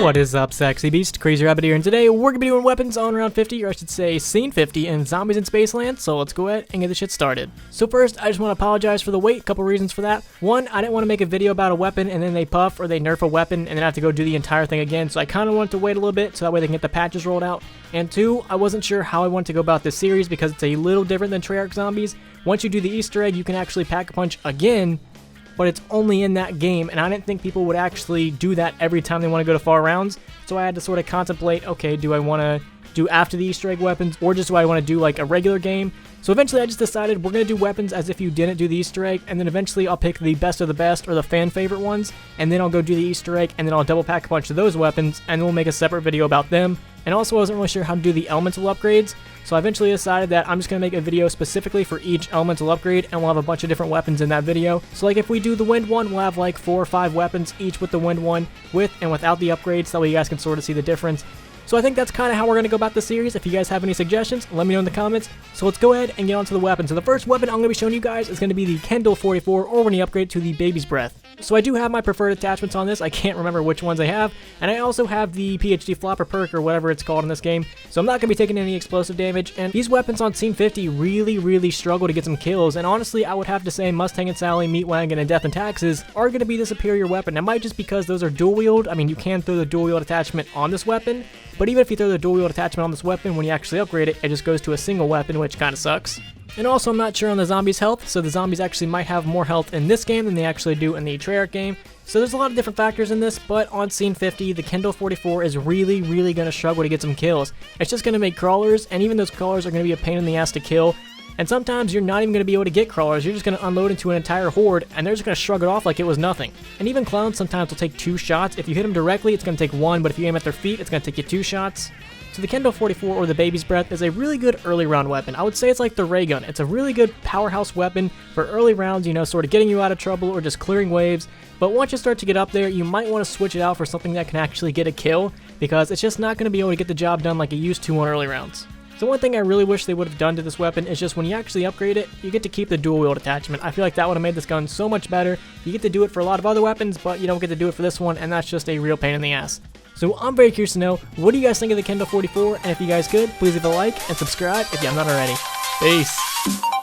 What is up, sexy beast? Crazy Rabbit here, and today we're gonna be doing weapons on round 50, or I should say scene 50 in Zombies in Spaceland, so let's go ahead and get this shit started. So first, I just want to apologize for the wait, a couple reasons for that. One, I didn't want to make a video about a weapon and then they puff or they nerf a weapon and then have to go do the entire thing again, so I kind of wanted to wait a little bit so that way they can get the patches rolled out. And two, I wasn't sure how I wanted to go about this series because it's a little different than Treyarch Zombies. Once you do the Easter egg, you can actually pack a punch again, but it's only in that game, and I didn't think people would actually do that every time they want to go to far rounds, so I had to sort of contemplate, okay, do I want to do after the Easter egg weapons, or just do I want to do like a regular game? So eventually I just decided we're going to do weapons as if you didn't do the Easter egg, and then eventually I'll pick the best of the best, or the fan favorite ones, and then I'll go do the Easter egg, and then I'll double pack a bunch of those weapons, and then we'll make a separate video about them. And also I wasn't really sure how to do the elemental upgrades, so I eventually decided that I'm just going to make a video specifically for each elemental upgrade, and we'll have a bunch of different weapons in that video. So like if we do the wind one, we'll have like 4 or 5 weapons, each with the wind one, with and without the upgrades, so that way you guys can sort of see the difference. So I think that's kind of how we're going to go about the series. If you guys have any suggestions, let me know in the comments. So let's go ahead and get on to the weapons. So the first weapon I'm going to be showing you guys is going to be the KENDALL 44, or when you upgrade to the Baby's Breath. So I do have my preferred attachments on this. I can't remember which ones I have. And I also have the PhD flopper perk, or whatever it's called in this game. So I'm not going to be taking any explosive damage. And these weapons on Scene 50 really struggle to get some kills. And honestly, I would have to say Mustang and Sally, Meat Wagon, and Death and Taxes are going to be the superior weapon. It might just because those are dual wield. I mean, you can throw the dual wield attachment on this weapon. But even if you throw the dual wield attachment on this weapon, when you actually upgrade it, it just goes to a single weapon, which kind of sucks. And also, I'm not sure on the zombies' health, so the zombies actually might have more health in this game than they actually do in the Treyarch game. So there's a lot of different factors in this, but on Scene 50, the KENDALL 44 is really going to struggle to get some kills. It's just going to make crawlers, and even those crawlers are going to be a pain in the ass to kill. And sometimes you're not even going to be able to get crawlers, you're just going to unload into an entire horde, and they're just going to shrug it off like it was nothing. And even clowns sometimes will take 2 shots. If you hit them directly, it's going to take 1, but if you aim at their feet, it's going to take you 2 shots. So the KENDALL 44, or the Baby's Breath, is a really good early round weapon. I would say it's like the ray gun. It's a really good powerhouse weapon for early rounds, you know, sort of getting you out of trouble or just clearing waves. But once you start to get up there, you might want to switch it out for something that can actually get a kill, because it's just not going to be able to get the job done like it used to on early rounds. So one thing I really wish they would have done to this weapon is just when you actually upgrade it, you get to keep the dual wield attachment. I feel like that would have made this gun so much better. You get to do it for a lot of other weapons, but you don't get to do it for this one, and that's just a real pain in the ass. So I'm very curious to know, what do you guys think of the KENDALL 44? And if you guys could, please leave a like and subscribe if you have not already. Peace!